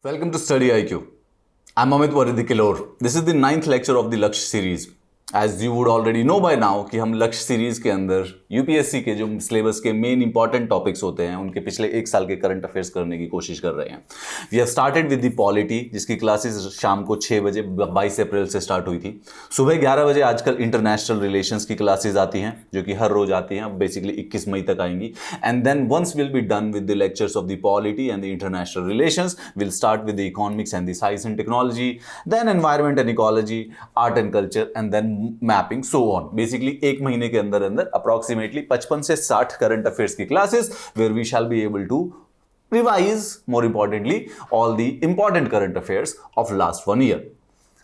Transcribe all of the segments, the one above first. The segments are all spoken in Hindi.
Welcome to Study IQ. I'm Amit Varidikilor. This is the ninth lecture of the Lakshya series. As you would already know by now कि हम लक्ष्य सीरीज के अंदर यूपीएससी के जो सिलेबस के मेन इंपॉर्टेंट टॉपिक्स होते हैं उनके पिछले एक साल के करंट अफेयर्स करने की कोशिश कर रहे हैं. We have started with the polity जिसकी क्लासेस शाम को 6 बजे 22 अप्रैल से स्टार्ट हुई थी. सुबह 11 बजे आजकल इंटरनेशनल रिलेशंस की क्लासेस आती हैं जो कि हर रोज आती हैं. अब बेसिकली 21 मई तक आएंगी. And then once will be done with the lectures of the polity and the international relations will start with the economics and the science and technology, then environment and ecology, art and culture and then mapping, so on. Basically एक महीने के अंदर अंदर अप्रोक्सीमेटली 55 से 60 करंट अफेयर्स की classes where we shall be able to revise, more importantly, all the important current affairs of last 1 year.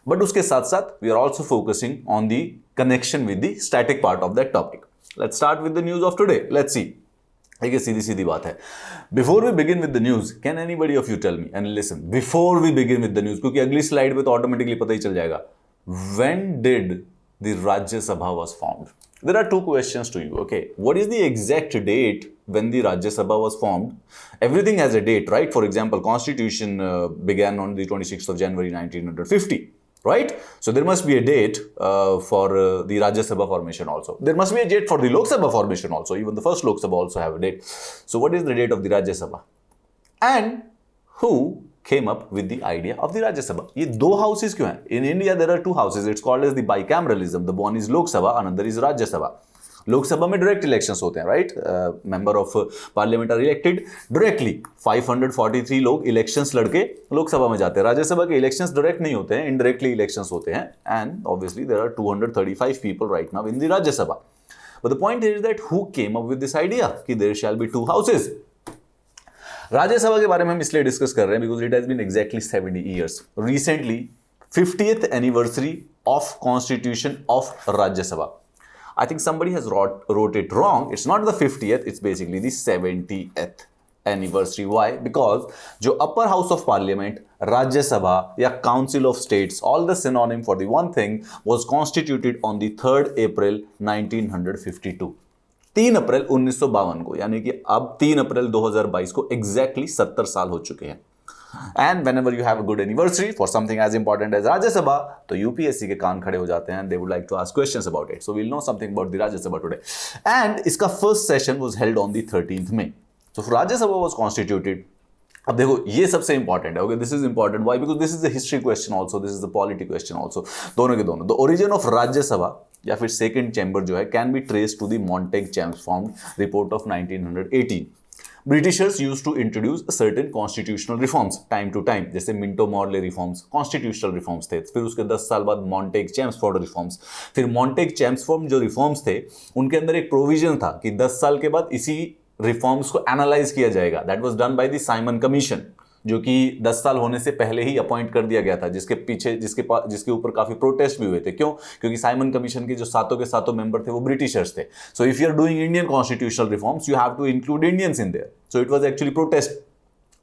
But उसके साथ साथ we are also focusing on the connection with the static part of that topic. Let's start with the news of today. Let's see. देखिए सीधी सीधी बात है. Before we begin with the news, can anybody of you tell me and listen? Before we begin with the news, क्योंकि अगली स्लाइड पे तो ऑटोमेटिकली पता ही चल जाएगा. When did the Rajya Sabha was formed? There are two questions to you. Okay, what is the exact date when the Rajya Sabha was formed? Everything has a date, right? For example, Constitution began on the 26th of January 1950, right? So there must be a date for the Rajya Sabha formation also. There must be a date for the Lok Sabha formation also. Even the first Lok Sabha also have a date. So what is the date of the Rajya Sabha? And who came up with the idea of the Rajya Sabha? ये दो houses क्यों हैं? In India there are two houses. It's called as the bicameralism. The one is Lok Sabha, another is Rajya Sabha. लोक सभा में डायरेक्ट इलेक्शंस होते हैं, right? Member of parliament are elected directly. 543 लोग इलेक्शंस लड़के लोकसभा में जाते हैं. राज्यसभा के इलेक्शंस डायरेक्ट नहीं होते हैं, इनडायरेक्टली इलेक्शंस होते हैं. And obviously there are 235 people right now in the Rajya Sabha. But the point is that who came up with this idea कि there shall be two houses. Rajya Sabha के बारे में हम इसलिए डिस्कस कर रहे हैं because it has been exactly 70 years. Recently 50th anniversary of constitution of Rajya Sabha. I think somebody has wrote it wrong. It's not the 50th, it's basically the 70th anniversary. Why? Because जो upper house of parliament, Rajya Sabha या Council of States, all the synonym for the one thing, was constituted on the 3rd April 1952. 3 अप्रैल 1952 को, यानी कि अब 3 अप्रैल 2022 को एग्जैक्टली 70 साल हो चुके हैं. And whenever you have a good anniversary for something as important as Rajya Sabha, तो UPSC के कान खड़े हो जाते हैं. They would like to ask questions about it. So we'll know something about the Rajya Sabha today. And इसका first session was held on the 13th May. So Rajya Sabha was constituted. अब देखो ये सबसे इंपॉर्टेंट है. Okay, this is important. Why? Because this is the history question also, this is the polity question also. दोनों के दोनों. द ओरिजिन ऑफ राज्यसभा या फिर सेकंड चैम्बर जो है can be trace to the Montagu Chelmsford report of 1918. Britishers use to introduce certain constitutional reforms time to time. जैसे Minto Morley reforms constitutional reforms थे. फिर उसके 10 साल बाद मॉन्टेग-चेम्सफोर्ड रिफॉर्म्स. फिर मॉन्टेग-चेम्सफोर्ड जो रिफॉर्म्स थे उनके अंदर एक प्रोविजन था कि 10 साल के बाद इसी रिफॉर्म्स को एनालाइज किया जाएगा. That was done by the Simon commission, जो कि 10 साल होने से पहले ही अपॉइंट कर दिया गया था, जिसके ऊपर काफी प्रोटेस्ट भी हुए थे. क्यों? क्योंकि साइमन कमीशन के जो सातों के सातों मेंबर थे वो ब्रिटिशर्स थे. So if you are doing Indian constitutional reforms you have to include Indians in there. So it was actually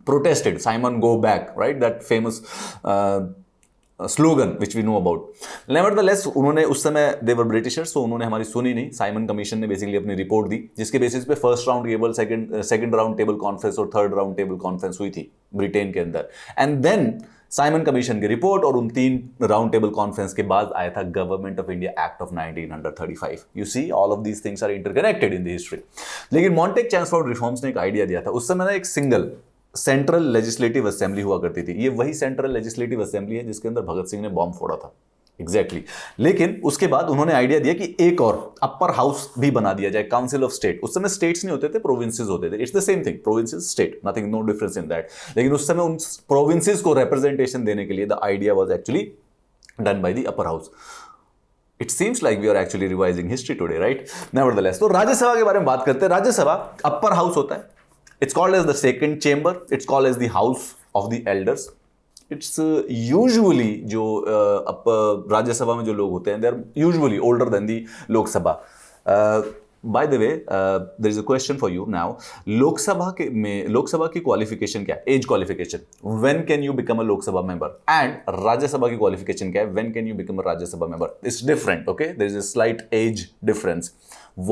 protested. Simon go back, right? That famous slogan which we know about. Nevertheless, उन्होंने उस समय they were Britishers, so उन्होंने हमारी सुनी नहीं. साइमन कमीशन ने बेसिकली अपनी रिपोर्ट दी जिसके बेसिस पे first round table, second round table conference और थर्ड राउंड टेबल कॉन्फ्रेंस हुई थी ब्रिटेन के अंदर. एंड देन साइमन कमीशन की रिपोर्ट और उन 3 राउंड टेबल कॉन्फ्रेंस के बाद आया था government of India act of 1935. You see, all of these things are interconnected in the history. लेकिन मॉन्टेग-चेम्सफोर्ड रिफॉर्म्स ने एक आइडिया दिया था. उस समय ना एक सिंगल सेंट्रल लेजिस्लेटिव असेंबली हुआ करती थी. ये वही सेंट्रल लेजिस्लेटिव असेंबली है जिसके अंदर भगत सिंह ने बॉम्ब फोड़ा था. एग्जैक्टली. लेकिन उसके बाद उन्होंने आइडिया दिया कि एक और अपर हाउस भी बना दिया जाए, काउंसिल ऑफ स्टेट. उस समय स्टेट्स नहीं होते थे, प्रोविंसेस होते थे. It's the same thing, provinces state, nothing, no difference in that. लेकिन उस समय उन प्रोविंसेस को रिप्रेजेंटेशन देने के लिए the idea was actually done by the upper house. It seems like we are actually revising history today, right? Nevertheless, तो राज्यसभा के बारे में बात करते हैं. राज्यसभा अपर हाउस होता है. It's called as the second chamber. It's called as the house of the elders. It's usually जो राज्यसभा में जो लोग होते हैं they are usually older than the Lok Sabha. By the way, there is a question for you now. Lok Sabha की क्वालिफिकेशन क्या है? As qualification. When can you become a Lok Sabha member? And Rajya Sabha की क्वालिफिकेशन क्या है? When can you become a Rajya Sabha member? It's different, okay? There is a slight age difference.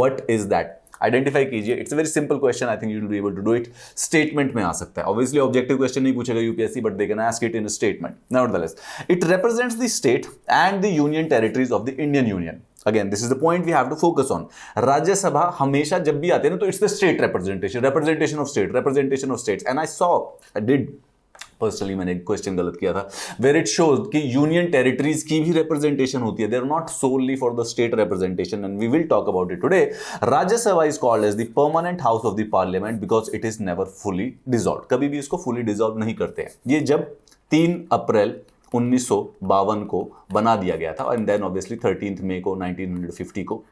What is that? Identify कीजिए। It's a very simple question, I think you will be able to do it. Statement में आ सकता है, ऑब्वियसली ऑब्जेक्टिव क्वेश्चन नहीं पूछेगा UPSC, but they can ask it in statement. Nevertheless it represents the state and the union territories of the Indian union. Again this is the point we have to focus on. Rajya Sabha हमेशा जब भी आते हैं ना तो it's the state representation of states, and I saw, I did personally, मैंने एक क्वेश्चन गलत किया था, वेर इट शोज कि यूनियन टेरिटरीज की भी रिप्रेजेंटेशन होती है, they are not solely for the state representation, and we will talk about it today. Rajya Sabha is called as the permanent house of the parliament because it is never fully dissolve, कभी भी इसको फुली डिसॉल्व नहीं करते हैं। ये जब 3 अप्रैल 1952 को बना दिया गया था, एंड देन ऑब्वियसली 13 मई को 1950 को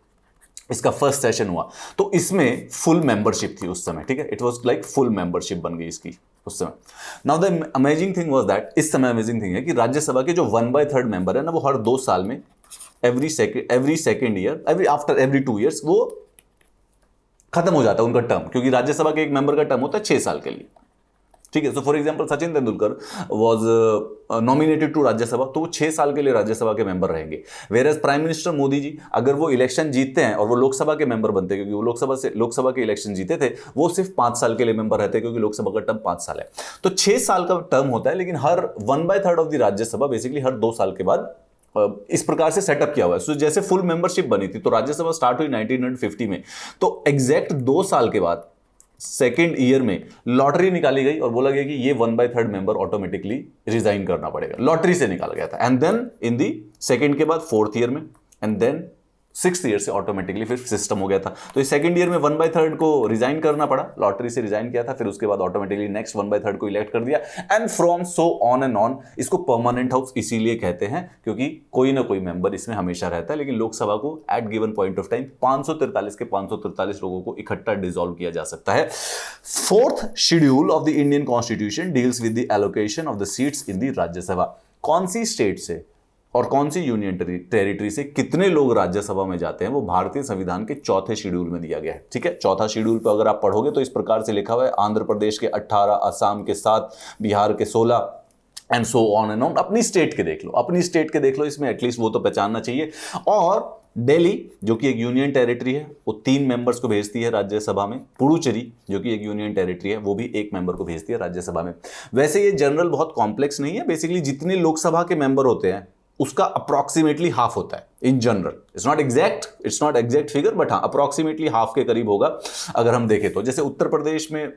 इसका फर्स्ट सेशन हुआ, तो इसमें फुल मेंबरशिप थी उस समय, ठीक है, it was like full membership बन गई इसकी उस समय। Now the amazing thing was that, इस समय अमेजिंग थिंग है कि राज्यसभा के जो 1/3 मेंबर है ना, वो हर 2 साल में, every second year, every 2 years वो खत्म हो जाता है उनका टर्म, क्योंकि राज्यसभा के एक मेंबर का टर्म होता है 6 साल के लिए, ठीक है। So for example Sachin Tendulkar was nominated to Rajya Sabha, तो वो 6 साल के लिए राज्यसभा के मेंबर रहेंगे। Where as prime minister Modi ji, अगर वो इलेक्शन जीतते हैं और वो लोकसभा के मेंबर बनते हैं, क्योंकि वो लोकसभा के इलेक्शन जीते थे, वो सिर्फ 5 साल के लिए मेंबर रहते हैं, क्योंकि लोकसभा का टर्म 5 साल है, तो 6 साल का टर्म होता है। लेकिन हर 1/3 ऑफ द राज्यसभा बेसिकली हर 2 साल के बाद इस प्रकार से सेटअप किया हुआ है। सो जैसे फुल मेंबरशिप बनी थी, तो राज्यसभा स्टार्ट हुई 1950 में, तो एग्जैक्ट 2 साल के बाद सेकेंड ईयर में लॉटरी निकाली गई और बोला गया कि ये 1/3 मेंबर ऑटोमेटिकली रिजाइन करना पड़ेगा, लॉटरी से निकाला गया था। And then in the second के बाद 4th ईयर में, एंड देन 6th ईयर से ऑटोमेटिकली फिर सिस्टम हो गया था। तो इस सेकंड ईयर में 1/3 को रिजाइन करना पड़ा, लॉटरी से रिजाइन किया था, फिर उसके बाद ऑटोमेटिकली नेक्स्ट 1/3 को इलेक्ट कर दिया, and from so on and on. इसको परमानेंट हाउस इसीलिए कहते हैं क्योंकि कोई ना कोई मेंबर इसमें हमेशा रहता है, लेकिन लोकसभा को at given point of time 543 के 543 लोगों को इकट्ठा डिसॉल्व किया जा सकता है। 4th schedule of the Indian constitution deals with the allocation of the seats in the Rajya Sabha. कौन सी स्टेट से और कौन सी यूनियन टेरिटरी से कितने लोग राज्यसभा में जाते हैं, वो भारतीय संविधान के 4थे शेड्यूल में दिया गया है, ठीक है। 4था शेड्यूल पर अगर आप पढ़ोगे तो इस प्रकार से लिखा हुआ है, आंध्र प्रदेश के 18, असम के 7, बिहार के 16 and so on and on. अपनी स्टेट के देख लो, अपनी स्टेट के देख लो, इसमें एटलीस्ट वो तो पहचानना चाहिए। और दिल्ली जो कि एक यूनियन टेरिटरी है, वो 3 मेंबर्स को भेजती है राज्यसभा में। पुडुचेरी जो कि एक यूनियन टेरिटरी है, वो भी 1 मेंबर को भेजती है राज्यसभा में। वैसे ये जनरल बहुत कॉम्प्लेक्स नहीं है, बेसिकली जितने लोकसभा के मेंबर होते हैं उसका अप्रॉक्सीमेटली हाफ होता है in general. It's not exact figure, but हाँ अप्रॉक्सीमेटली हाफ के करीब होगा अगर हम देखें तो। जैसे उत्तर प्रदेश में,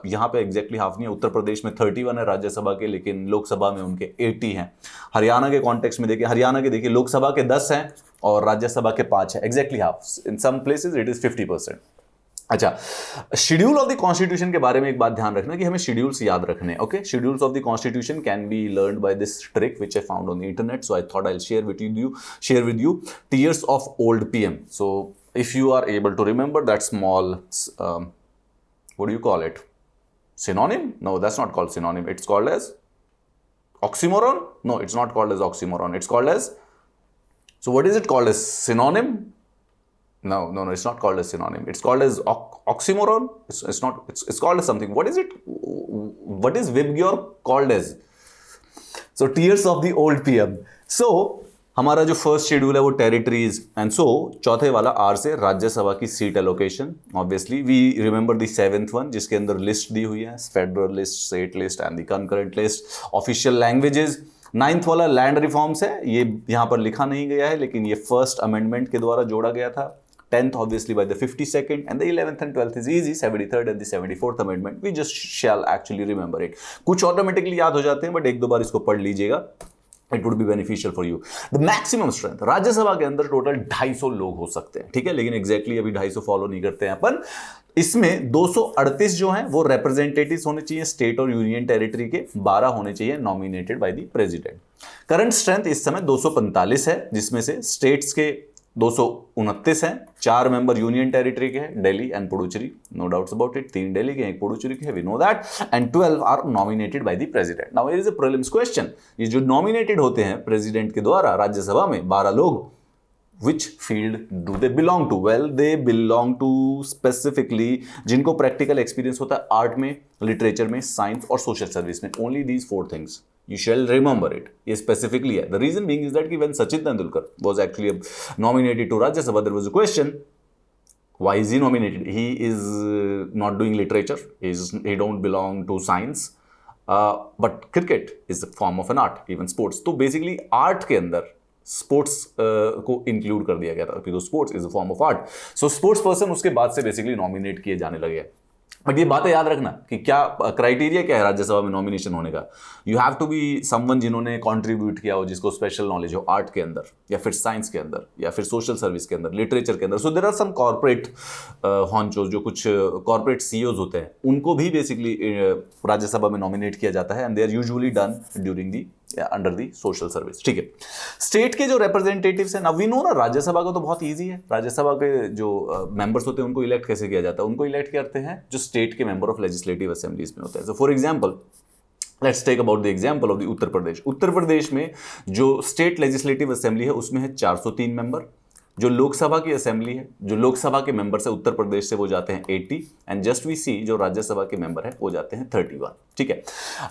यहाँ पे एग्जैक्टली हाफ नहीं है, उत्तर प्रदेश में 31 है राज्यसभा के, लेकिन लोकसभा में उनके 80 हैं। हरियाणा के कॉन्टेक्स्ट में देखिए, हरियाणा के देखिए लोकसभा के 10 हैं और राज्यसभा के 5 है, exactly half. In some places it is 50%। अच्छा, शेड्यूल ऑफ द कॉन्स्टिट्यूशन के बारे में एक बात ध्यान रखना कि हमें शेड्यूल्स याद रखने, okay. Schedules of the constitution can be learned by this trick which I found on the internet, so I thought I will share with you tears of old PM. So if you are able to remember that small, what do you call it, synonym? No, that's not called synonym, it's called as oxymoron. No, it's not called as oxymoron, it's called as, so what is it called as, synonym? No, it's not called as synonym. It's called as oxymoron. It's not. It's called as something. What is it? What is Vibgyor called as? So tiers of the old PM. So हमारा जो फर्स्ट शेड्यूल है वो टेरिटरीज, एंड सो चौथे वाला आर से राज्यसभा की seat allocation. Obviously we remember the 7th one जिसके अंदर लिस्ट दी हुई है, federal list, state list and the concurrent list, official languages. 9th वाला लैंड रिफॉर्म्स है, ये यहाँ पर लिखा नहीं गया है, लेकिन ये फर्स्ट अमेंडमेंट के द्वारा जोड़ा गया था। 10th obviously by the 52nd, and the 11th and 12th is easy, 73rd and the 74th amendment, we just shall actually remember it. कुछ ऑटोमेटिकली याद हो जाते हैं, बट एक दो बार इसको पढ़ लीजिएगा, it would be beneficial for you. The maximum strength, Rajya Sabha के अंदर टोटल 250 लोग हो सकते हैं, ठीक है, लेकिन एग्जैक्टली अभी 250 फॉलो नहीं करते हैं अपन। इसमें 238 जो हैं वो रिप्रेजेंटेटिव्स होने चाहिए स्टेट और यूनियन टेरिटरी के, 12 होने चाहिए nominated by the president. Current strength इस समय 245 है, जिसमें से स्टेट्स के 229 हैं, 4 मेंबर यूनियन टेरिटरी के हैं, Delhi and Puducherry, no doubts about it, 3 Delhi के हैं, 1 पुडुचेरी के हैं, we know that, and 12 are nominated by the president. Now here is a prelims question, ये जो नॉमिनेटेड होते हैं प्रेसिडेंट के द्वारा राज्यसभा में 12 लोग, which field do they belong to? Well, they belong to specifically जिनको प्रैक्टिकल एक्सपीरियंस होता है आर्ट में, लिटरेचर में, साइंस और सोशल सर्विस में, only these 4 things. You shall remember it. ये specifically है. The reason being is that when Sachin Tendulkar was actually nominated to Rajya Sabha, there was a question, Why is he nominated? He is not doing literature. He don't belong to science. But cricket is a form of an art, even sports. तो basically art के अंदर स्पोर्ट्स को इंक्लूड कर दिया गया था, because sports is a form of art. So sports person उसके बाद से बेसिकली नॉमिनेट किए जाने लगे. बट ये बातें याद रखना कि क्या क्राइटेरिया क्या है राज्यसभा में नॉमिनेशन होने का. You have to be someone जिन्होंने कंट्रीब्यूट किया हो, जिसको स्पेशल नॉलेज हो आर्ट के अंदर या फिर साइंस के अंदर या फिर सोशल सर्विस के अंदर, लिटरेचर के अंदर. So there are some corporate honchos, जो कुछ कॉर्पोरेट सीईओज होते हैं, उनको भी बेसिकली राज्यसभा में नॉमिनेट किया जाता है. And they are usually done during the under the social service. ठीक है. स्टेट के जो रिप्रेजेंटेटिव्स हैं, ना वी नो ना, राज्यसभा का तो बहुत इजी है. राज्यसभा के जो मेंबर्स होते हैं उनको इलेक्ट कैसे किया जाता है? उनको इलेक्ट करते हैं जो स्टेट के मेंबर ऑफ लेजिस्लेटिव असेंबलीज में होते हैं. So for example, let's take about the example of the Uttar Pradesh. Uttar Pradesh में जो स्टेट लेजिस्लेटिव असेंबली है उसमें है 403 मेंबर. जो लोकसभा की असेंबली है, जो लोकसभा के मेंबर्स है उत्तर प्रदेश से, वो जाते हैं 80. एंड जस्ट वी सी जो राज्यसभा के मेंबर है वो जाते हैं 31. ठीक है.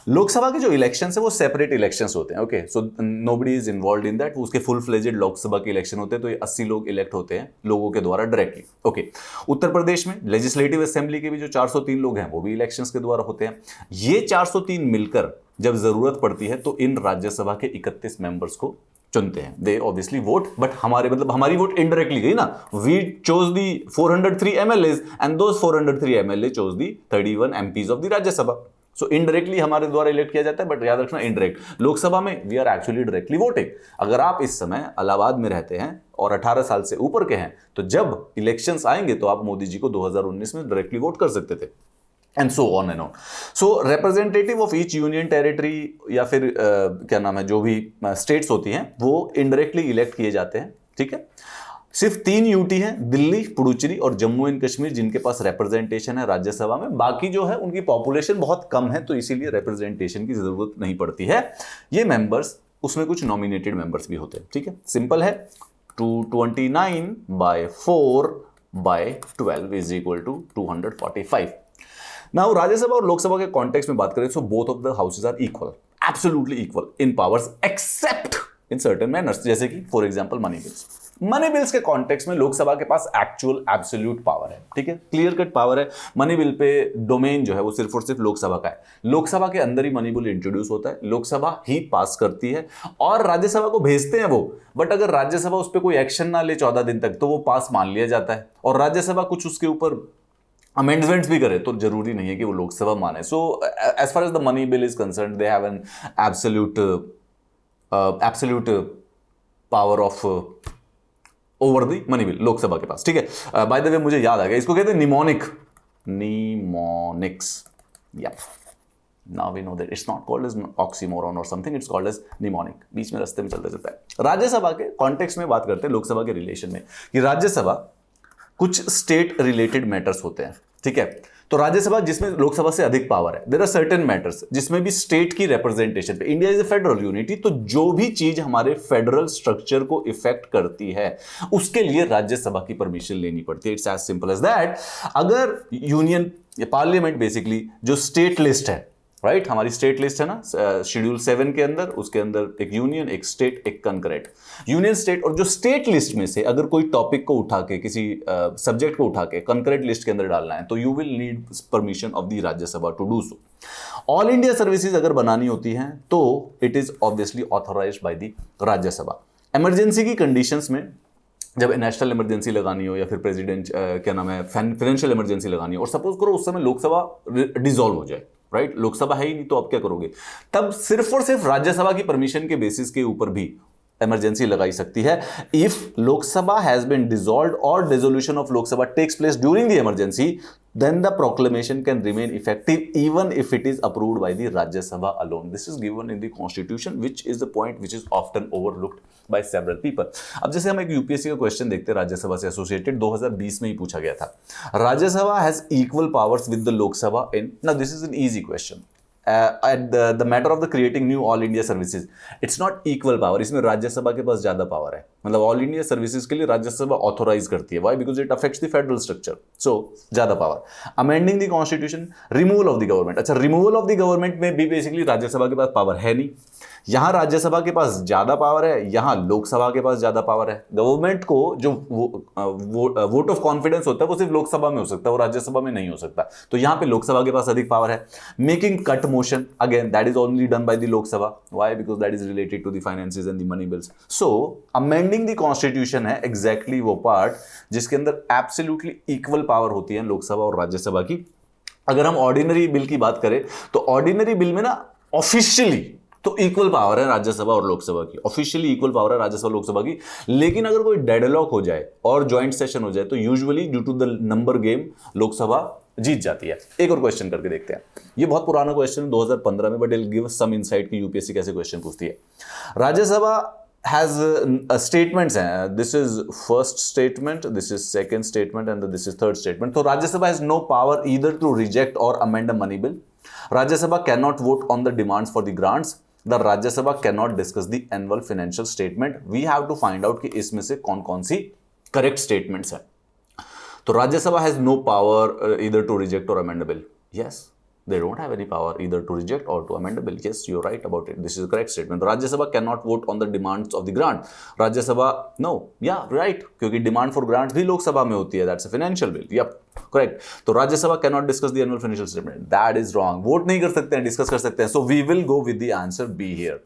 लोकसभा के जो इलेक्शंस है वो सेपरेट इलेक्शंस होते हैं. Okay, so nobody is involved in that. उसके फुल फ्लेजेड लोकसभा के इलेक्शन होते हैं. तो ये 80 लोग इलेक्ट होते हैं लोगों के द्वारा डायरेक्टली. ओके. उत्तर प्रदेश में लेजिस्लेटिव असेंबली के भी जो 403 लोग हैं वो भी इलेक्शंस के द्वारा होते हैं. ये 403 मिलकर जब जरूरत पड़ती है तो इन राज्यसभा के 31 मेंबर्स को चुनते हैं. दे ऑब्वियसली वोट, बट हमारी वोट इनडायरेक्टली गई ना. We chose the 403 MLAs and those 403 MLA chose the 31 MPs of the Rajya Sabha. So indirectly हमारे द्वारा इलेक्ट किया जाता है. बट याद रखना, इनडायरेक्ट. लोकसभा में we are actually directly voting. अगर आप इस समय इलाहाबाद में रहते हैं और 18 साल से ऊपर के हैं, तो जब इलेक्शंस आएंगे तो आप मोदी जी को 2019 में डायरेक्टली वोट कर सकते थे. And so on and on. So representative of each union territory या फिर क्या नाम है, जो भी स्टेट्स होती हैं, वो इनडायरेक्टली इलेक्ट किए जाते हैं. ठीक है. सिर्फ 3 यूटी हैं, दिल्ली, पुडुचेरी और जम्मू एंड कश्मीर, जिनके पास रिप्रेजेंटेशन है राज्यसभा में. बाकी जो है उनकी पॉपुलेशन बहुत कम है, तो इसीलिए रिप्रेजेंटेशन की जरूरत नहीं पड़ती है. ये मेंबर्स, उसमें कुछ नॉमिनेटेड मेंबर्स भी होते हैं. ठीक है. सिंपल है. 229/4/12 is equal to 245. Now Rajya Sabha और लोकसभा के कॉन्टेक्स्ट में बात करें, so both of the houses are equal, absolutely equal in powers, except in certain manners. जैसे कि for example money bills. Money bills के कॉन्टेक्स्ट में लोकसभा के पास एक्चुअल एब्सोल्यूट पावर है. ठीक है. क्लियर कट पावर है. मनी बिल पे डोमेन जो है वो सिर्फ और सिर्फ लोकसभा का है. लोकसभा के अंदर ही मनी बिल इंट्रोड्यूस होता है, लोकसभा ही पास करती है और राज्यसभा को भेजते हैं वो. बट अगर राज्यसभा उस पर कोई एक्शन ना ले 14 दिन तक, तो वो पास मान लिया जाता है. और राज्यसभा कुछ उसके ऊपर अमेंडमेंट्स भी करे तो जरूरी नहीं है कि वो लोकसभा माने. So as far as the money bill is concerned, they have an absolute power of over the money bill Lok Sabha के पास. ठीक है. बाय द वे मुझे याद आ गया, इसको कहते हैं निमोनिक्स. या now we know that it's not called as oxymoron और something, it's called as mnemonic. बीच में रास्ते में चलते चलता है. राज्यसभा के कॉन्टेक्स्ट में बात करते हैं लोकसभा के रिलेशन में, कि राज्यसभा कुछ स्टेट रिलेटेड मैटर्स होते हैं. ठीक है. तो राज्यसभा जिसमें लोकसभा से अधिक पावर है, देयर आर सर्टेन मैटर्स जिसमें भी स्टेट की रिप्रेजेंटेशन पे, India is a federal unity, तो जो भी चीज हमारे फेडरल स्ट्रक्चर को इफेक्ट करती है उसके लिए राज्यसभा की परमिशन लेनी पड़ती है. It's as simple as that. अगर यूनियन या पार्लियामेंट बेसिकली जो स्टेट लिस्ट है, राइट, हमारी स्टेट लिस्ट है ना शेड्यूल 7 के अंदर, उसके अंदर एक यूनियन, एक स्टेट, एक कनकरेंट. यूनियन, स्टेट और जो स्टेट लिस्ट में से अगर कोई टॉपिक को उठा के, किसी सब्जेक्ट को उठा के कनकरेंट लिस्ट के अंदर डालना है, तो you will need permission of the Rajya Sabha to do so. All India services अगर बनानी होती हैं तो it is obviously authorised by the Rajya Sabha. Emergency की कंडीशंस में, जब नेशनल इमरजेंसी लगानी हो या फिर प्रेसिडेंट क्या नाम है फाइनेंशियल इमरजेंसी लगानी हो, और सपोज करो उस समय लोकसभा डिसॉल्व हो जाए, राइट, लोकसभा है ही नहीं, तो आप क्या करोगे? तब सिर्फ और सिर्फ राज्यसभा की परमिशन के बेसिस के ऊपर भी इमरजेंसी लगाई सकती है. If Lok Sabha has been dissolved और dissolution of Lok Sabha takes place during the emergency, then the proclamation can remain effective even if it is approved by the Rajya Sabha alone. This is given in the constitution, which is the point which is often overlooked by several people. अब जैसे हम एक यूपीएससी का क्वेश्चन देखते हैं राज्यसभा से एसोसिएटेड, 2020 में ही पूछा गया था. Rajya Sabha has equal powers with the Lok Sabha in, now this is an easy question. At the matter of the creating new all India services, it's not equal power. इसमें राज्यसभा के पास ज्यादा पावर है. मतलब ऑल इंडिया सर्विसेज के लिए राज्यसभा ऑथोराइज करती है. Why? Because it affects the federal structure. So ज्यादा power. Amending the constitution, removal of the government. अच्छा, removal of the government में भी बेसिकली राज्यसभा के पास पावर है नहीं. यहां राज्यसभा के पास ज्यादा पावर है, यहां लोकसभा के पास ज्यादा पावर है। गवर्नमेंट को जो वोट ऑफ कॉन्फिडेंस होता है वो सिर्फ लोकसभा में हो सकता है, वो राज्यसभा में नहीं हो सकता। तो यहां पे लोकसभा के पास अधिक पावर है। Making cut motion, again that is only done by the Lok Sabha. Why? Because that is related to the finances and the money bills. So amending the constitution है एग्जैक्टली वो पार्ट जिसके अंदर एब्सोल्युटली इक्वल पावर होती है लोकसभा और राज्यसभा की। अगर हम ऑर्डिनरी बिल की बात करें तो ऑर्डिनरी बिल में ना ऑफिशियली तो इक्वल पावर है राज्यसभा और लोकसभा की, ऑफिशियली इक्वल पावर है राज्यसभा लोकसभा की। लेकिन अगर कोई डेडलॉक हो जाए और ज्वाइंट सेशन हो जाए तो usually due to the number game Lok Sabha जीत जाती है। एक और क्वेश्चन करके देखते हैं। ये बहुत पुराना क्वेश्चन 2015 में, but it give some insight कि यूपीएससी कैसे क्वेश्चन पूछती है। राज्यसभा has statements हैं, this is first statement, this is second statement and this is third statement. So Rajya Sabha has no power either to reject or amend a money bill. Rajya Sabha cannot vote on the demands for the grants. The Rajya Sabha cannot discuss the annual financial statement. We have to find out कि इसमें से कौन कौन सी correct statements हैं। तो राज्य सभा has no power either to reject or amend a bill. Yes. They don't have any power either to reject or to amend a bill. Yes, you're right about it. This is the correct statement. Rajya Sabha cannot vote on the demands of the grant. Rajya Sabha, no, yeah, right. क्योंकि demand for grants भी लोकसभा में होती है. That's a financial bill. Yep, correct. तो राज्य सभा cannot discuss the annual financial statement. That is wrong. Vote नहीं कर सकते हैं, discuss कर सकते हैं. So we will go with the answer B here.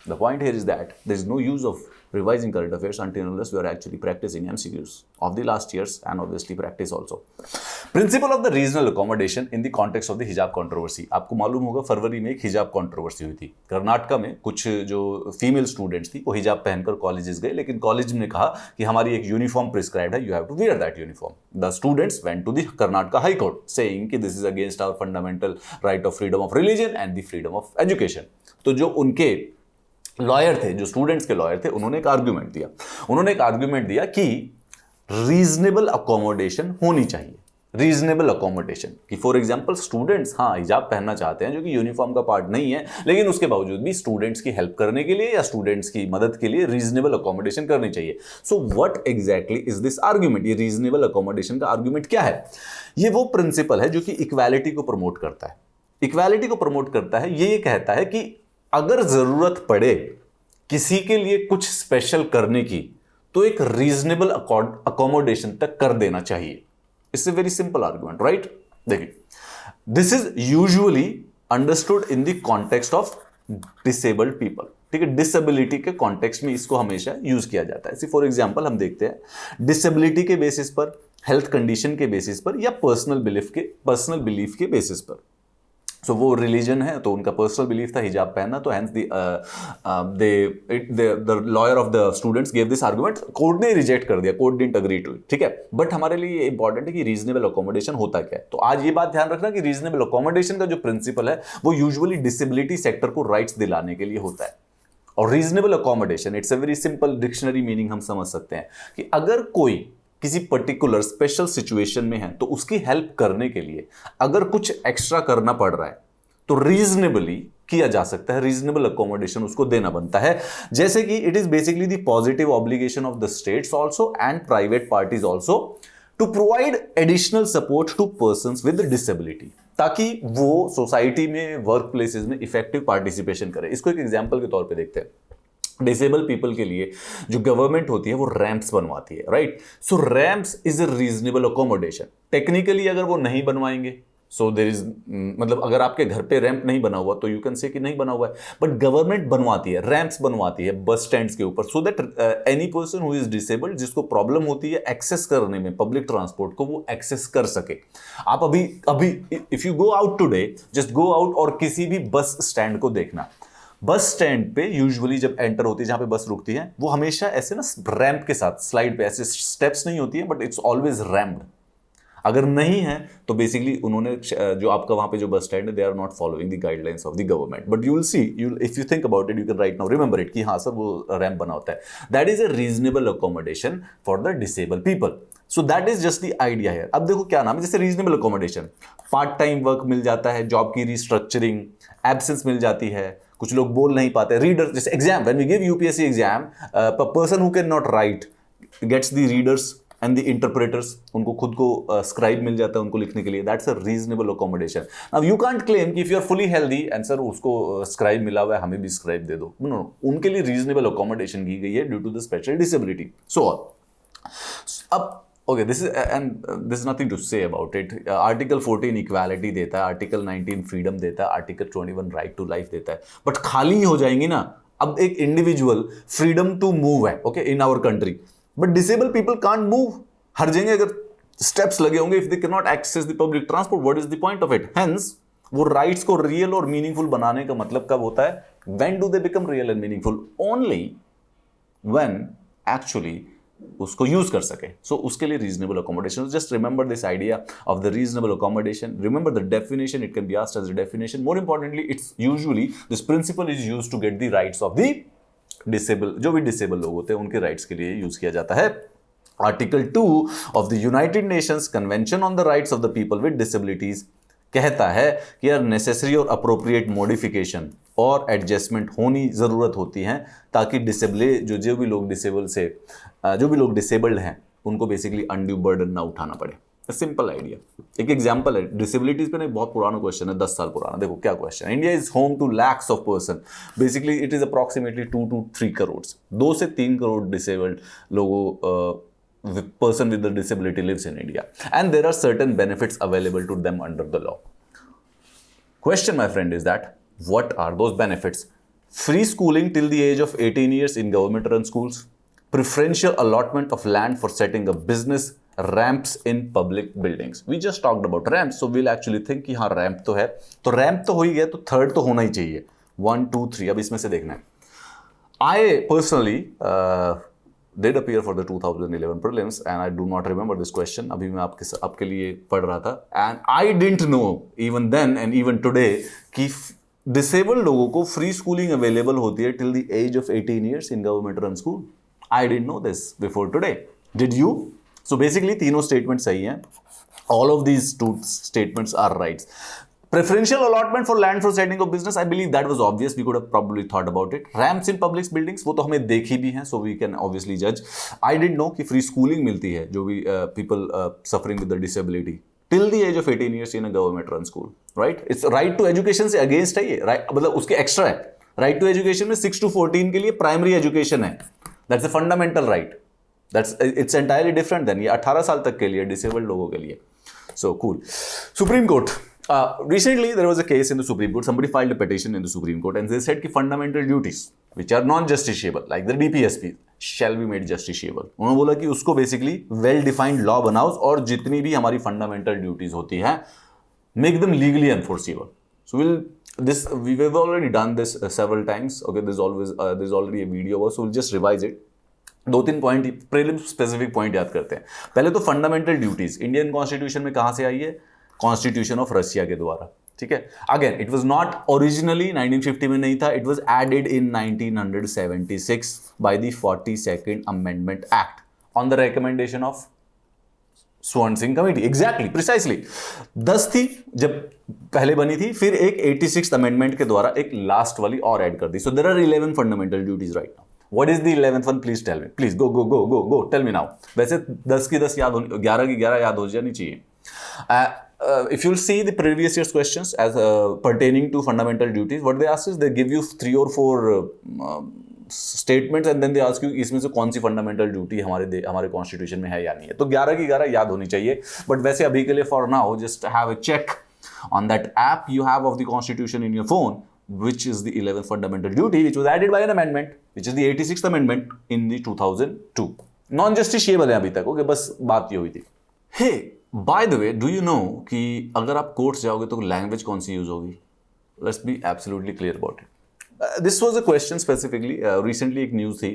The point here is that there is no use of revising current affairs until unless we are actually practicing MCQs of the last years and obviously practice also. Principle of the regional accommodation in the context of the hijab controversy. आपको मालूम होगा फरवरी में एक हिजाब कंट्रोवर्सी हुई थी कर्नाटका में। कुछ जो फीमेल स्टूडेंट्स थी वो हिजाब पहनकर कॉलेजेस गए, लेकिन कॉलेज ने कहा कि हमारी एक यूनिफॉर्म प्रिस्क्राइब्ड है, you have to wear that uniform. The students went to the Karnataka high court saying कि this is against our fundamental right of freedom of religion and the freedom of education. तो जो उनके लॉयर थे, जो स्टूडेंट्स के लॉयर थे, उन्होंने एक आर्ग्यूमेंट दिया कि रीजनेबल अकोमोडेशन होनी चाहिए। रीजनेबल अकोमोडेशन कि फॉर एग्जांपल स्टूडेंट्स हाँ हिजाब पहनना चाहते हैं जो कि यूनिफॉर्म का पार्ट नहीं है, लेकिन उसके बावजूद भी स्टूडेंट्स की हेल्प करने के लिए या स्टूडेंट्स की मदद के लिए रीजनेबल अकोमोडेशन करनी चाहिए। So what exactly is this argument? ये रीजनेबल अकोमोडेशन का आर्ग्यूमेंट क्या है? ये वो प्रिंसिपल है जो कि इक्वालिटी को प्रमोट करता है। इक्वालिटी को प्रमोट करता है, ये कहता है कि अगर जरूरत पड़े किसी के लिए कुछ स्पेशल करने की तो एक रीजनेबल अकोमोडेशन तक कर देना चाहिए। It's a very simple argument, right? देखिए, this is usually understood in the context of disabled people. ठीक है, डिसेबिलिटी के कॉन्टेक्स्ट में इसको हमेशा यूज किया जाता है। फॉर एग्जांपल हम देखते हैं डिसेबिलिटी के बेसिस पर, हेल्थ कंडीशन के बेसिस पर या पर्सनल बिलीफ के बेसिस पर। सो वो रिलीजन है तो उनका पर्सनल बिलीफ था हिजाब पहनना, तो hence the lawyer of the students gave this argument. Court ने रिजेक्ट कर दिया, court didn't agree to it. ठीक है, बट हमारे लिए ये इंपॉर्टेंट है कि रीजनेबल अकोमोडेशन होता क्या है। तो आज ये बात ध्यान रखना कि रीजनेबल अकोमोडेशन का जो प्रिंसिपल है वो यूजुअली डिसेबिलिटी सेक्टर को राइट्स दिलाने के लिए होता है। और reasonable accommodation it's a very simple dictionary meaning हम समझ सकते हैं कि अगर कोई किसी पर्टिकुलर स्पेशल सिचुएशन में है तो उसकी हेल्प करने के लिए अगर कुछ एक्स्ट्रा करना पड़ रहा है तो रीजनेबली किया जा सकता है, रीजनेबल अकोमोडेशन उसको देना बनता है। जैसे कि it is basically the positive obligation of the states also and private parties also to provide additional support to persons with disability, ताकि वो सोसाइटी में, वर्क प्लेसेस में इफेक्टिव पार्टिसिपेशन करे। इसको एक एग्जांपल के तौर पे देखते हैं। डिसेबल पीपल के लिए जो गवर्नमेंट होती है वो रैंप्स बनवाती है, right? So ramps is a reasonable accommodation. Technically अगर वो नहीं बनवाएंगे, सो देयर इज मतलब अगर आपके घर पे रैंप नहीं बना हुआ तो यू कैन से कि नहीं बना हुआ है, बट गवर्नमेंट बनवाती है, रैंप्स बनवाती है बस स्टैंड्स के ऊपर, so that any person who is disabled, जिसको प्रॉब्लम होती है एक्सेस करने में पब्लिक ट्रांसपोर्ट को, वो एक्सेस कर सके। आप अभी if you go out today, just go out और किसी भी बस स्टैंड को देखना। बस स्टैंड पे यूजुअली जब एंटर होती है, जहां पे बस रुकती है, वो हमेशा ऐसे ना रैंप के साथ, स्लाइड पे ऐसे स्टेप्स नहीं होती है, बट इट्स ऑलवेज रैम्प्ड। अगर नहीं है तो बेसिकली उन्होंने जो आपका वहां पे जो बस स्टैंड है, they are not following the guidelines of the government. But you will see, if you think about it, you can right now remember it कि हाँ सर वो रैंप बना होता है। That is a reasonable accommodation for the disable people. So that is just the idea है। अब देखो क्या नाम है, जैसे reasonable accommodation, part time work मिल जाता है, जॉब की रिस्ट्रक्चरिंग, एब्सेंस मिल जाती है, कुछ लोग बोल नहीं पाते, रीडर, जैसे exam, when we give UPSC exam, person who can not write gets the readers and the interpreters, उनको खुद को स्क्राइब मिल जाता है उनको लिखने के लिए, that's a reasonable accommodation. Now you can't claim कि if you are fully healthy and sir उसको स्क्राइब मिला हुआ है हमें भी स्क्राइब दे दो. नो, उनके लिए रीजनेबल अकोमोडेशन की गई है due to the special disability. So अब okay, this is nothing to say about it. Article 14 equality देता है, आर्टिकल 19 फ्रीडम देता है, आर्टिकल 21 राइट टू लाइफ देता है, बट खाली हो जाएंगी ना. अब एक इंडिविजुअल फ्रीडम टू मूव है okay in our country, but disable people can't move. हर जगह अगर स्टेप्स लगे होंगे, if they can not access the public transport, what is the point of it? Hence वो राइट्स को रियल और मीनिंगफुल बनाने का मतलब कब होता है? When do they become real and meaningful? Only when actually उसको यूज कर सके. सो उसके लिए reasonable accommodation. Just remember this idea of the reasonable accommodation. Remember the definition, it can be asked as a definition. More importantly, it's usually this principle is used to get the rights of the disable. जो भी डिसेबल लोग होते हैं उनके राइट्स के लिए यूज किया जाता है. Article 2 of the United Nations convention on the rights of the people with disabilities कहता है कि यार नेसेसरी और अप्रोप्रिएट मॉडिफिकेशन और एडजस्टमेंट होनी ज़रूरत होती है ताकि जो भी लोग डिसेबल्ड हैं उनको बेसिकली अनड्यू बर्डन ना उठाना पड़े. Simple idea. एक एग्जांपल है डिसेबिलिटीज पे ना, बहुत पुराना क्वेश्चन है, 10 साल पुराना. देखो क्या क्वेश्चन है. India is home to lakhs of person. Basically it is approximately 2 to 3 crore, 2 से 3 करोड़ डिसेबल्ड लोगों person with the disability lives in India, and there are certain benefits available to them under the law. Question, my friend, is that what are those benefits? Free schooling till the age of 18 years in government run schools, preferential allotment of land for setting up business, ramps in public buildings. We just talked about ramps, so we'll actually think कि हाँ ramp तो है, तो ramp तो हो ही गया, तो third तो होना ही चाहिए. 1 2 3 अब इसमें से देखना है. I personally did appear for the 2011 prelims and I do not remember this question. अभी मैं आपके लिए पढ़ रहा था and I didn't know even then and even today कि disabled लोगों को free schooling available होती है till the age of 18 years in government run school. I didn't know this before today. Did you? So basically तीनों statements सही हैं. All of these two statements are right. Preferential allotment for land for setting of business, I believe that was obvious. We could have probably thought about it. Ramps in public buildings, वो तो हमें देखी भी हैं, so we can obviously judge. I didn't know कि free schooling मिलती है जो भी people suffering with the disability till the age of 18 years in a government run school, right? It's right to education से against है ये, right? मतलब उसके extra है. Right to education में 6 to 14 के लिए primary education है. That's a fundamental right. It's entirely different than ये 18 साल तक के लिए disabled लोगों के लिए. So cool. Supreme Court. Recently, there was a case in the Supreme Court. Somebody filed a petition in the Supreme Court, and they said that fundamental duties, which are non-justiciable, like the DPSP, shall be made justiciable. उन्होंने बोला कि उसको basically well-defined law बनाओ और जितनी भी हमारी fundamental duties होती हैं, make them legally enforceable. So we've already done this several times. Okay, there's already a video, so we'll just revise it. 2-3 point prelim specific point याद करते हैं. पहले तो फंडामेंटल ड्यूटीज इंडियन कॉन्स्टिट्यूशन में कहां से आई है? कॉन्स्टिट्यूशन ऑफ रशिया के द्वारा. ठीक है. Again it was not originally 1950 में नहीं था, it was added in 1976 by the 42nd amendment act on the recommendation of Swaran Singh committee. Exactly, precisely 10 थी जब पहले बनी थी, फिर एक 86th अमेंडमेंट के द्वारा एक लास्ट वाली और ऐड कर दी. So there are 11 fundamental duties right now. What is the 11th one? Please tell me. Please go. Tell me now. वैसे 10 की 10 याद होनी, 11 की 11 याद हो जानी चाहिए. If you'll see the previous year's questions as pertaining to fundamental duties, what they ask is they give you 3 or 4 statements and then they ask you इसमें से कौन सी fundamental duty हमारे constitution में है या नहीं है. तो 11 की 11 याद होनी चाहिए. But वैसे अभी के लिए for now just have a check on that app you have of the constitution in your phone, which is the 11th fundamental duty, which was added by an amendment, which is the 86th amendment in the 2002. Non-justiciable है अभी तक. ओके, बस बात ये हुई थी. Hey, by the way, do you know कि अगर आप कोर्ट्स जाओगे तो लैंग्वेज कौन सी यूज होगी? Let's be absolutely clear about it. This was a question specifically. Recently एक न्यूज़ थी.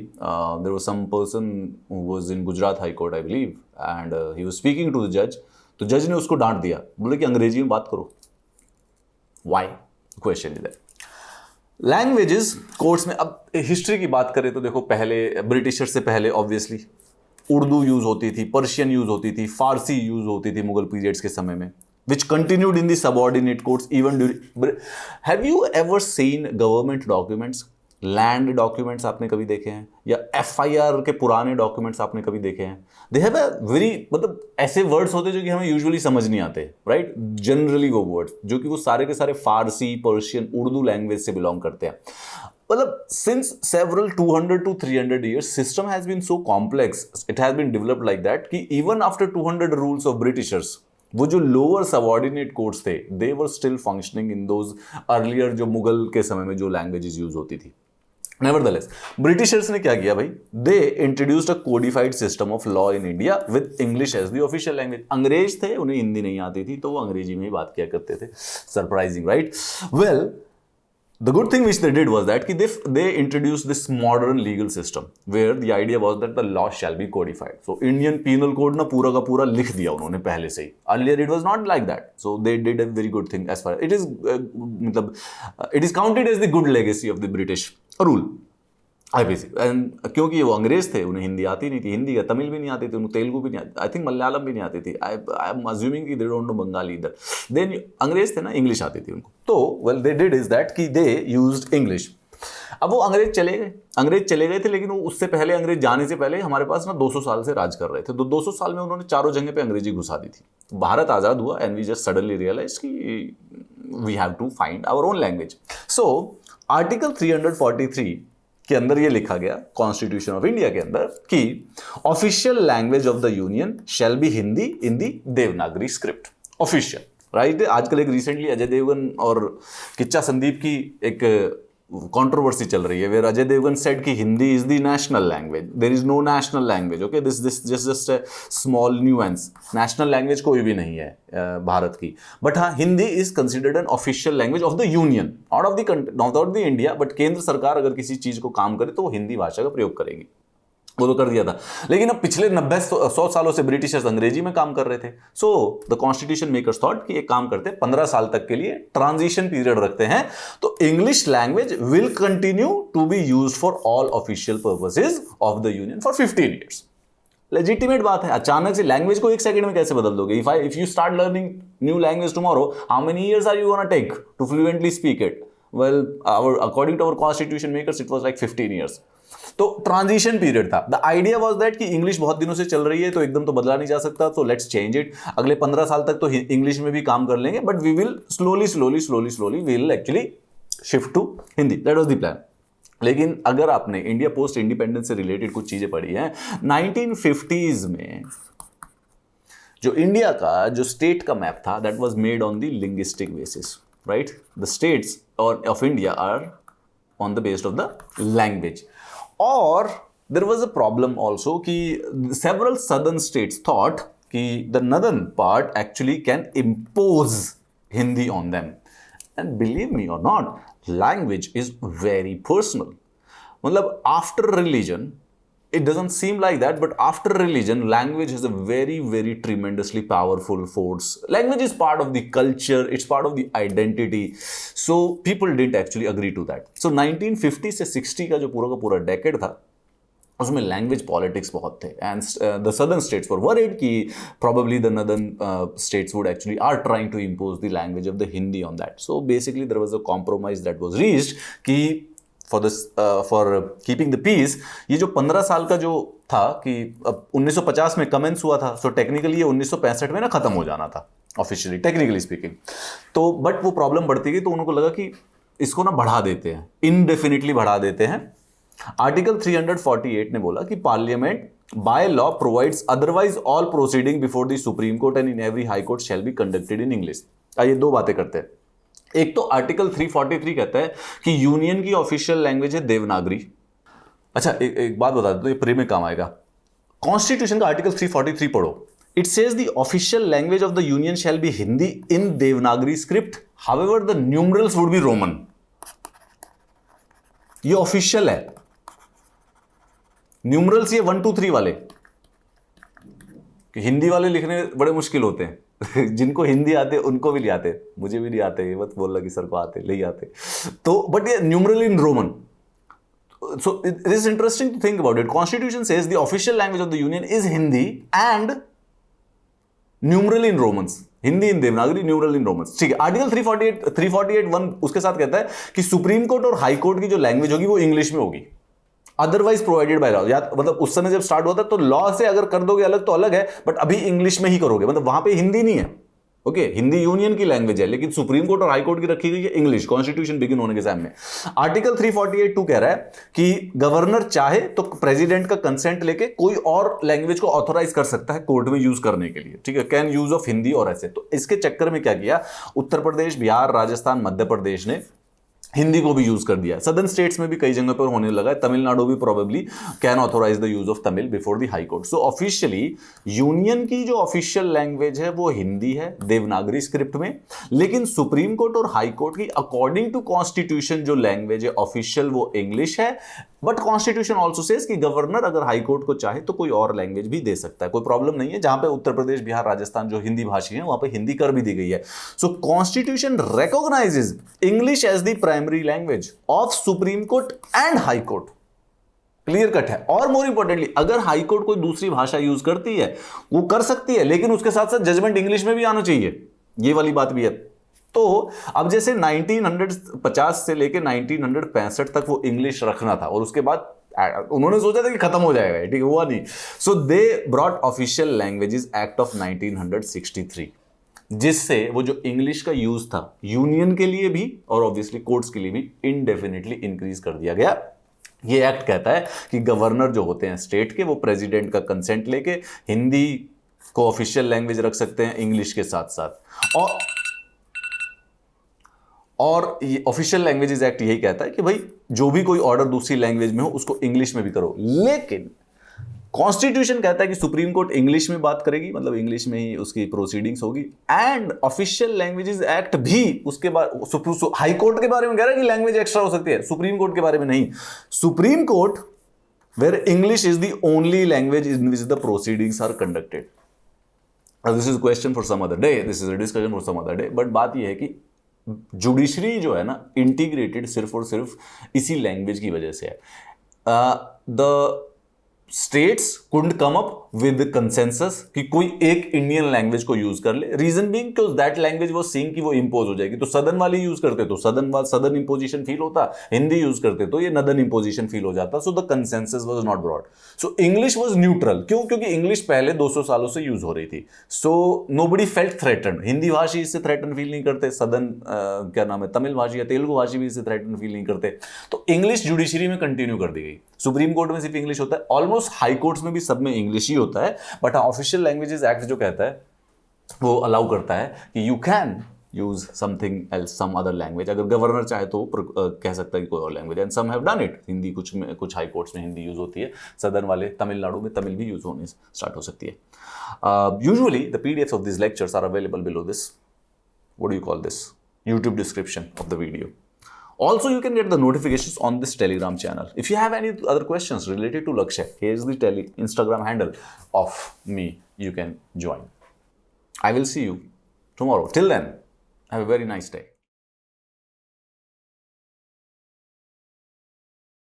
There was some person who was in Gujarat High Court, I believe, and he was speaking to the judge. तो जज ने उसको डांट दिया, बोले कि अंग्रेजी में बात करो. Why? Question is that. Languages courts में, अब हिस्ट्री की बात करें तो देखो पहले ब्रिटिशर से पहले ऑब्वियसली उर्दू यूज होती थी, पर्शियन यूज होती थी, फारसी यूज होती थी मुगल पीरियड्स के समय में, which continued in the subordinate courts even during. Have you ever seen government documents land documents आपने कभी देखे हैं, या एफआईआर के पुराने डॉक्यूमेंट्स आपने कभी देखे हैं? दे हैव अ वेरी, मतलब ऐसे वर्ड्स होते हैं जो कि हमें यूजुअली समझ नहीं आते, राइट? जनरली वो वर्ड्स जो कि वो सारे के सारे फारसी, पर्शियन, उर्दू लैंग्वेज से बिलोंग करते हैं। मतलब since several 200 to 300 years system has been so complex, it has been developed like that कि even after 200 rules of Britishers, वो जो लोअर सबऑर्डिनेट कोर्ट्स थे, they were still functioning in those earlier, जो मुगल के समय में जो लैंग्वेजेस यूज होती थी। नेवरदलेस ब्रिटिशर्स ने क्या किया भाई, they introduced a codified system of law in India with English as the official language. अंग्रेज थे, उन्हें हिंदी नहीं आती थी, तो वो अंग्रेजी में ही बात किया करते थे। Surprising, right? Well, the good thing which they did was that they introduced this modern legal system where the idea was that the law shall be codified. So Indian penal code ना पूरा का पूरा लिख दिया उन्होंने पहले से ही। Earlier it was not like that. So they did a very good thing as far as it is मतलब it is counted as the good legacy of the British rule. IPC, and क्योंकि वो अंग्रेज थे, उन्हें हिंदी आती नहीं थी, हिंदी का तमिल भी नहीं आती थी, उन्हें तेलुगु भी नहीं आती, आई थिंक मलयालम भी नहीं आती थी, आई एम अज्यूमिंग कि दे डोंट नो बंगाली इधर। देन अंग्रेज थे ना, इंग्लिश आती थी उनको, तो well they did is that कि दे यूज्ड इंग्लिश। अब वो अंग्रेज चले गए थे, लेकिन वो उससे पहले, अंग्रेज जाने से पहले हमारे पास ना 200 साल से राज कर रहे थे। तो 200 साल में उन्होंने चारों जगह पे अंग्रेजी घुसा दी थी। भारत आज़ाद हुआ and we just suddenly realise कि we have to find our own language. So article 343 के अंदर ये लिखा गया, कॉन्स्टिट्यूशन ऑफ इंडिया के अंदर, कि official language of the union shall be Hindi in the Devanagari script. Official, right? आजकल एक रिसेंटली अजय देवगन और किच्चा संदीप की एक कंट्रोवर्सी चल रही है, वेयर अजय देवगन सेड कि Hindi is the national language. There is no national language, okay? This just a small nuance. National language कोई भी नहीं है भारत की, बट हाँ, Hindi is considered an official language of the union, not of the India, but केंद्र सरकार अगर किसी चीज को काम करे तो वो हिंदी भाषा का प्रयोग करेगी। वो तो कर दिया था, लेकिन अब पिछले 90-100 सालों से ब्रिटिशर्स अंग्रेजी में काम कर रहे थे। So the constitution makers thought कि एक काम करते हैं, 15 साल तक के लिए ट्रांजिशन पीरियड रखते हैं, तो English language will continue to be used for all official purposes of the union for 15 years. Legitimate बात है। अचानक से लैंग्वेज को एक सेकंड में कैसे बदल दोगे? If you start learning new language tomorrow, how many years are you gonna take to fluently speak it? Well, according to our constitution makers it was like 15 years. तो ट्रांजिशन पीरियड था। द आइडिया वाज दैट कि इंग्लिश बहुत दिनों से चल रही है, तो एकदम तो बदला नहीं जा सकता, तो लेट्स चेंज इट। अगले 15 साल तक तो इंग्लिश में भी काम कर लेंगे, but we will slowly will actually shift to Hindi. That was the plan. लेकिन अगर आपने इंडिया पोस्ट इंडिपेंडेंस से रिलेटेड कुछ चीजें पढ़ी हैं, 1950s में जो इंडिया का जो स्टेट का मैप था, that was made on the linguistic basis, right? The states of India are on the based of the language. और there was a problem also कि सेवरल सदर्न स्टेट्स थॉट कि the northern part actually can impose Hindi on them. And believe me और not, language is very personal. मतलब after religion, it doesn't seem like that, but after religion, language is a very tremendously powerful force. Language is part of the culture, it's part of the identity. So people didn't actually agree to that. So 1950 से 60 का जो पूरा decade था, उसमें लैंग्वेज पॉलिटिक्स बहुत थे, and the southern states were worried कि probably the northern states would actually are trying to impose the language of the Hindi on that. So basically there was a compromise that was reached कि for keeping the peace, ये जो 15 साल का जो था कि 1950 में कमेंस हुआ था, सो टेक्निकली ये 1965 में ना खत्म हो जाना था ऑफिशियली, टेक्निकली स्पीकिंग। तो बट वो प्रॉब्लम बढ़ती गई, तो उनको लगा कि इसको ना बढ़ा देते हैं, इनडेफिनिटली बढ़ा देते हैं। आर्टिकल 348 ने बोला कि parliament by law provides otherwise all proceeding before the supreme court and in every high court shall be conducted in English. आइए दो बातें करते हैं। एक तो आर्टिकल 343 कहता है कि यूनियन की ऑफिशियल लैंग्वेज है देवनागरी। अच्छा, एक बात बता दो, ये प्री में काम आएगा। कॉन्स्टिट्यूशन का आर्टिकल 343 पढ़ो। It says the official language of the union shall be Hindi in Devanagari script, however the numerals would be Roman. ये ऑफिशियल है। न्यूमरल्स ये 1 2 3 वाले, कि हिंदी वाले लिखने बड़े मुश्किल होते हैं जिनको हिंदी आते उनको भी ले आते, मुझे भी नहीं आते, ये मत बोलना कि सर को आते, ले आते। तो बट ये numeral in Roman. So it is interesting to think about it. Constitution says the official language of the union is Hindi and numeral in Romans. Hindi in Devanagari, numeral in Romans. ठीक है, आर्टिकल 348(1) उसके साथ कहता है कि सुप्रीम कोर्ट और हाई कोर्ट की जो लैंग्वेज होगी वो इंग्लिश में होगी, अदरवाइज प्रोवाइडेड बाय लॉ। या मतलब उस समय जब स्टार्ट हुआ था तो लॉ से अगर कर दोगे अलग तो अलग है, बट अभी इंग्लिश में ही करोगे, मतलब वहां पे हिंदी नहीं है। ओके, हिंदी यूनियन की लैंग्वेज है, लेकिन सुप्रीम कोर्ट और हाई कोर्ट की रखी गई है इंग्लिश, कॉन्स्टिट्यूशन बिगिन होने के सामने। आर्टिकल 348(2) कह रहा है कि गवर्नर चाहे तो प्रेसिडेंट का कंसेंट लेके कोई और लैंग्वेज को ऑथोराइज कर सकता है कोर्ट में यूज करने के लिए। ठीक है, कैन यूज ऑफ हिंदी और ऐसे। तो इसके चक्कर में क्या किया, उत्तर प्रदेश, बिहार, राजस्थान, मध्य प्रदेश ने हिंदी को भी यूज कर दिया। सदर्न स्टेट्स में भी कई जगह पर होने लगा है, तमिलनाडु भी probably can authorise the use of Tamil before the high court. So officially union की जो ऑफिशियल लैंग्वेज है वो हिंदी है देवनागरी स्क्रिप्ट में, लेकिन सुप्रीम कोर्ट और हाई कोर्ट की अकॉर्डिंग टू कॉन्स्टिट्यूशन जो लैंग्वेज है ऑफिशियल वो इंग्लिश है। बट कॉन्स्टिट्यूशन ऑल्सो सेज कि गवर्नर अगर हाई कोर्ट को चाहे तो कोई और लैंग्वेज भी दे सकता है, कोई प्रॉब्लम नहीं है। जहां पे उत्तर प्रदेश, बिहार, राजस्थान जो हिंदी भाषी हैं वहां पे हिंदी कर भी दी गई है। So constitution recognises English as the primary language of supreme court and high court. Clear cut है। और मोर इंपॉर्टेंटली, अगर हाई कोर्ट कोई दूसरी भाषा यूज करती है वो कर सकती है, लेकिन उसके साथ साथ जजमेंट इंग्लिश में भी आना चाहिए, ये वाली बात भी है। तो अब जैसे 1950 से लेके 1965 तक वो इंग्लिश रखना था और उसके बाद उन्होंने सोचा था कि खत्म हो जाएगा, ठीक है, हुआ नहीं। So they brought official languages act of 1963, जिससे वो जो इंग्लिश का यूज था यूनियन के लिए भी और ऑब्वियसली कोर्ट्स के लिए भी इनडेफिनेटली इंक्रीज कर दिया गया। ये एक्ट कहता है कि गवर्नर जो होते हैं स्टेट के, वो प्रेसिडेंट का कंसेंट लेके हिंदी को ऑफिशियल लैंग्वेज रख सकते हैं इंग्लिश के साथ साथ। और ये ऑफिशियल लैंग्वेजेस एक्ट यही कहता है कि भाई जो भी कोई ऑर्डर दूसरी लैंग्वेज में हो उसको इंग्लिश में भी करो। लेकिन कॉन्स्टिट्यूशन कहता है कि सुप्रीम कोर्ट इंग्लिश में बात करेगी, मतलब इंग्लिश में ही उसकी प्रोसीडिंग्स होगी। एंड ऑफिशियल लैंग्वेजेस एक्ट भी उसके बाद हाई कोर्ट के बारे में कह रहा है कि लैंग्वेज एक्स्ट्रा हो सकती है, सुप्रीम कोर्ट के बारे में नहीं। Supreme court where English is the only language in which the proceedings are conducted. This is question for some other day, this is a discussion for some other day. But बात यह है कि जुडिशरी जो है ना इंटीग्रेटेड सिर्फ और सिर्फ इसी लैंग्वेज की वजह से है। The states couldn't come up with consensus कि कोई एक इंडियन लैंग्वेज को यूज कर ले। रीजन बीइंग कि दैट लैंग्वेज वो सीइंग कि वो इंपोज हो जाएगी, तो सदर्न वाले यूज करते तो सदर्न इंपोजिशन फील होता, हिंदी यूज करते तो ये नदर्न इंपोजिशन फील हो जाता। So the consensus was not broad. So English was neutral. क्यों? क्योंकि इंग्लिश पहले 200 सालों से यूज हो रही थी। So nobody felt threaten. Hindi भाषी इससे थ्रेटन फील नहीं करते, सदर्न क्या नाम है तमिल भाषी या तेलुगु भाषी भी इससे थ्रेटन फील नहीं करते। तो इंग्लिश जुडिशरी में कंटिन्यू कर दी गई। सुप्रीम कोर्ट में सिर्फ इंग्लिश होता है, ऑलमोस्ट हाई कोर्ट्स में भी सब में इंग्लिश ही होता है। बट ऑफिशियल लैंग्वेजेस एक्ट जो कहता है वो अलाउ करता है कि you can use something else, some other language. अगर गवर्नर चाहे तो कह सकता है कि कोई और language, and some have done it. Hindi कुछ हाई कोर्ट्स में हिंदी यूज होती है, सदर्न वाले तमिलनाडु में तमिल भी यूज होने स्टार्ट हो सकती है। Usually the PDFs of this lectures are available below this, what do you call this, YouTube description of the video. Also, you can get the notifications on this Telegram channel. If you have any other questions related to Lakshya, here's the Instagram handle of me. You can join. I will see you tomorrow. Till then, have a very nice day.